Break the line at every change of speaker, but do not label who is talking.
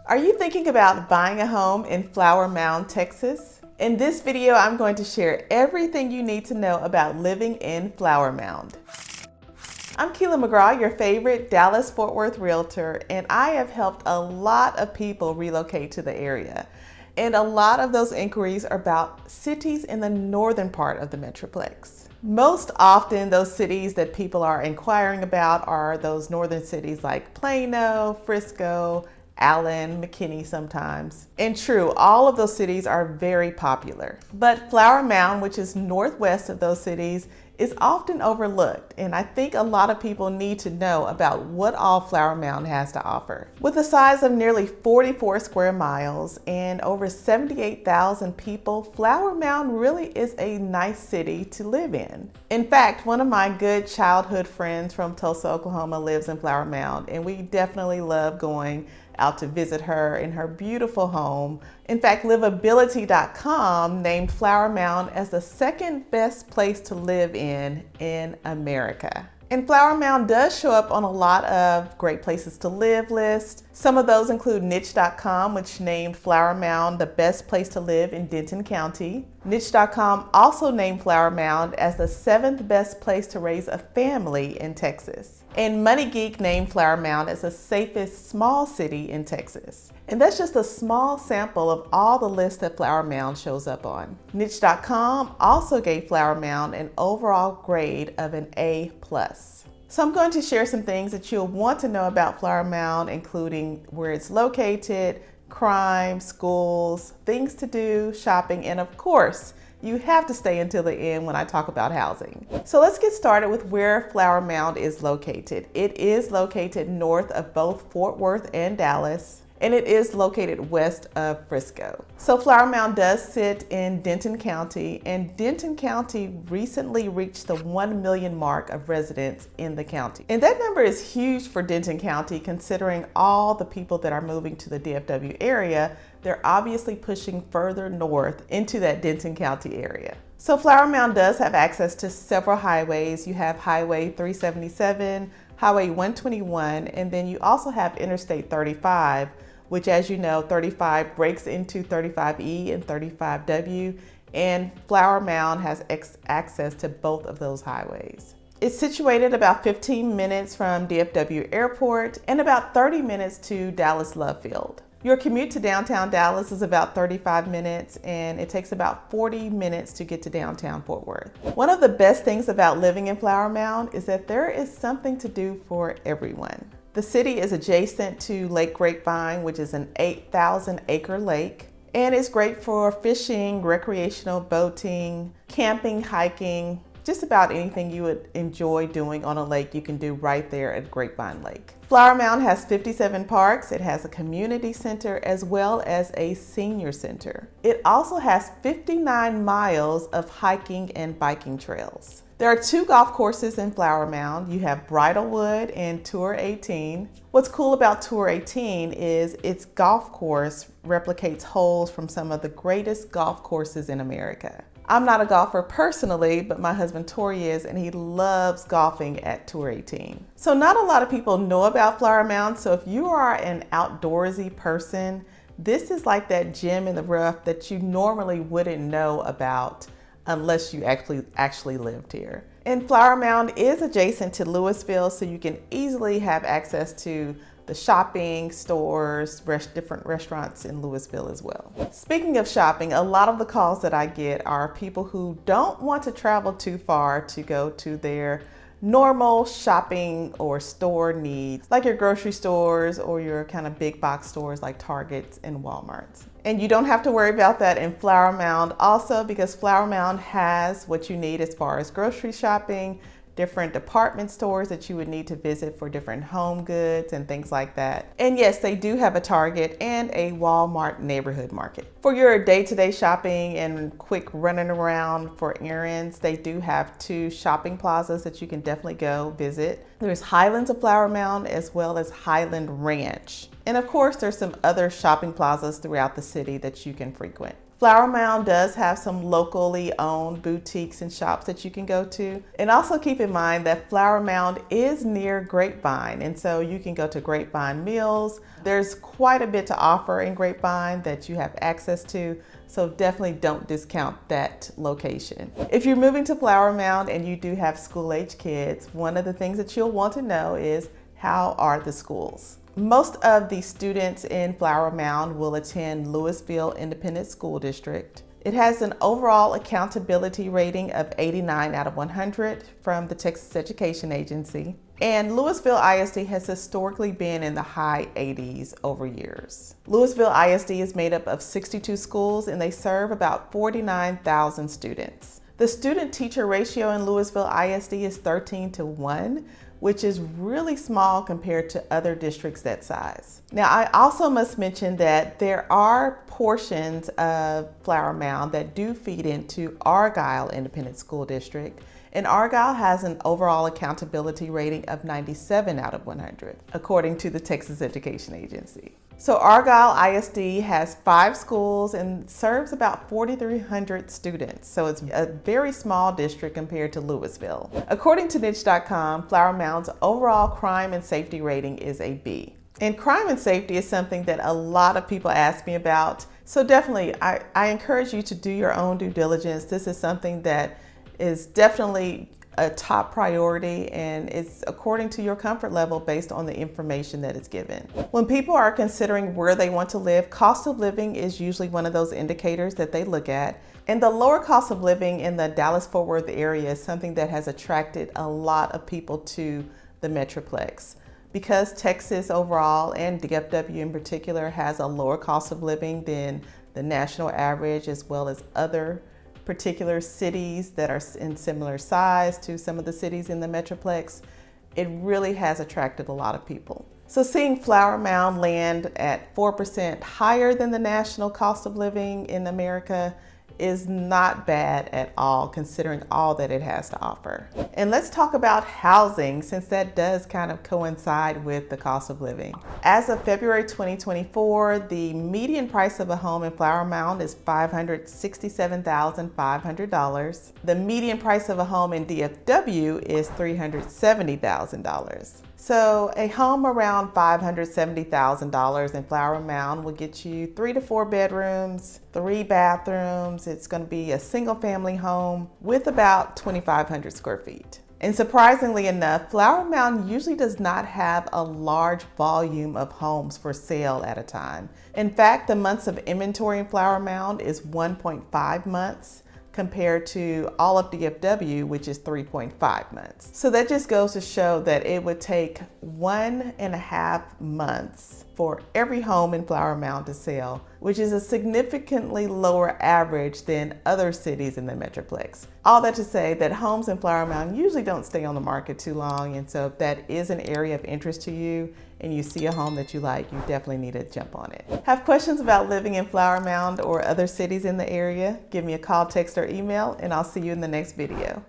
Are you thinking about buying a home in Flower Mound, Texas? In this video, I'm going to share everything you need to know about living in Flower Mound. I'm Keela McGraw, your favorite Dallas-Fort Worth realtor, and I have helped a lot of people relocate to the area. And a lot of those inquiries are about cities in the northern part of the Metroplex. Most often, those cities that people are inquiring about are those northern cities like Plano, Frisco, Allen, McKinney sometimes. And true, all of those cities are very popular. But Flower Mound, which is northwest of those cities, is often overlooked, and I think a lot of people need to know about what all Flower Mound has to offer. With a size of nearly 44 square miles and over 78,000 people, Flower Mound really is a nice city to live in. In fact, one of my good childhood friends from Tulsa, Oklahoma lives in Flower Mound, and we definitely love going out to visit her in her beautiful home. In fact, livability.com named Flower Mound as the second best place to live in America. And Flower Mound does show up on a lot of great places to live lists. Some of those include niche.com, which named Flower Mound the best place to live in Denton County. Niche.com also named Flower Mound as the 7th best place to raise a family in Texas. And Money Geek named Flower Mound as the safest small city in Texas. And that's just a small sample of all the lists that Flower Mound shows up on. Niche.com also gave Flower Mound an overall grade of an A+. So I'm going to share some things that you'll want to know about Flower Mound, including where it's located, crime, schools, things to do, shopping, and of course, you have to stay until the end when I talk about housing. So let's get started with where Flower Mound is located. It is located north of both Fort Worth and Dallas, and it is located west of Frisco. So Flower Mound does sit in Denton County, and Denton County recently reached the 1 million mark of residents in the county. And that number is huge for Denton County, considering all the people that are moving to the DFW area. They're obviously pushing further north into that Denton County area. So Flower Mound does have access to several highways. You have Highway 377, Highway 121, and then you also have Interstate 35, which, as you know, 35 breaks into 35E and 35W, and Flower Mound has access to both of those highways. It's situated about 15 minutes from DFW Airport and about 30 minutes to Dallas Love Field. Your commute to downtown Dallas is about 35 minutes, and it takes about 40 minutes to get to downtown Fort Worth. One of the best things about living in Flower Mound is that there is something to do for everyone. The city is adjacent to Lake Grapevine, which is an 8,000-acre lake, and it's great for fishing, recreational boating, camping, hiking, just about anything you would enjoy doing on a lake you can do right there at Grapevine Lake. Flower Mound has 57 parks. It has a community center as well as a senior center. It also has 59 miles of hiking and biking trails. There are 2 golf courses in Flower Mound. You have Bridlewood and Tour 18. What's cool about Tour 18 is its golf course replicates holes from some of the greatest golf courses in America. I'm not a golfer personally, but my husband Torrey is, and he loves golfing at Tour 18. So not a lot of people know about Flower Mound, so if you are an outdoorsy person, this is like that gem in the rough that you normally wouldn't know about unless you actually lived here. And Flower Mound is adjacent to Louisville, so you can easily have access to the shopping, stores, different restaurants in Louisville as well. Speaking of shopping, a lot of the calls that I get are people who don't want to travel too far to go to their normal shopping or store needs, like your grocery stores or your kind of big box stores like Targets and Walmarts. And you don't have to worry about that in Flower Mound also, because Flower Mound has what you need as far as grocery shopping, different department stores that you would need to visit for different home goods and things like that. And yes, they do have a Target and a Walmart neighborhood market. For your day-to-day shopping and quick running around for errands, they do have 2 shopping plazas that you can definitely go visit. There's Highlands of Flower Mound as well as Highland Ranch. And of course, there's some other shopping plazas throughout the city that you can frequent. Flower Mound does have some locally owned boutiques and shops that you can go to. And also keep in mind that Flower Mound is near Grapevine, and so you can go to Grapevine Mills. There's quite a bit to offer in Grapevine that you have access to, so definitely don't discount that location. If you're moving to Flower Mound and you do have school-age kids, one of the things that you'll want to know is, how are the schools? Most of the students in Flower Mound will attend Louisville Independent School District. It has an overall accountability rating of 89 out of 100 from the Texas Education Agency. And Louisville ISD has historically been in the high 80s over years. Louisville ISD is made up of 62 schools and they serve about 49,000 students. The student-teacher ratio in Louisville ISD is 13:1, which is really small compared to other districts that size. Now, I also must mention that there are portions of Flower Mound that do feed into Argyle Independent School District, and Argyle has an overall accountability rating of 97 out of 100, according to the Texas Education Agency. So Argyle ISD has 5 schools and serves about 4,300 students. So it's a very small district compared to Louisville. According to niche.com, Flower Mound's overall crime and safety rating is a B. And crime and safety is something that a lot of people ask me about. So definitely, I encourage you to do your own due diligence. This is something that is definitely a top priority, and it's according to your comfort level based on the information that is given. When people are considering where they want to live, cost of living is usually one of those indicators that they look at. And the lower cost of living in the Dallas-Fort Worth area is something that has attracted a lot of people to the Metroplex. Because Texas overall, and DFW in particular, has a lower cost of living than the national average, as well as other particular cities that are in similar size to some of the cities in the Metroplex, it really has attracted a lot of people. So seeing Flower Mound land at 4% higher than the national cost of living in America is not bad at all, considering all that it has to offer. And let's talk about housing, since that does kind of coincide with the cost of living. As of February 2024, the median price of a home in Flower Mound is $567,500. The median price of a home in DFW is $370,000. So a home around $570,000 in Flower Mound will get you 3 to 4 bedrooms, 3 bathrooms. It's going to be a single family home with about 2,500 square feet. And surprisingly enough, Flower Mound usually does not have a large volume of homes for sale at a time. In fact, the months of inventory in Flower Mound is 1.5 months. Compared to all of DFW, which is 3.5 months. So that just goes to show that it would take 1.5 months for every home in Flower Mound to sell, which is a significantly lower average than other cities in the Metroplex. All that to say that homes in Flower Mound usually don't stay on the market too long, and so if that is an area of interest to you and you see a home that you like, you definitely need to jump on it. Have questions about living in Flower Mound or other cities in the area? Give me a call, text, or email, and I'll see you in the next video.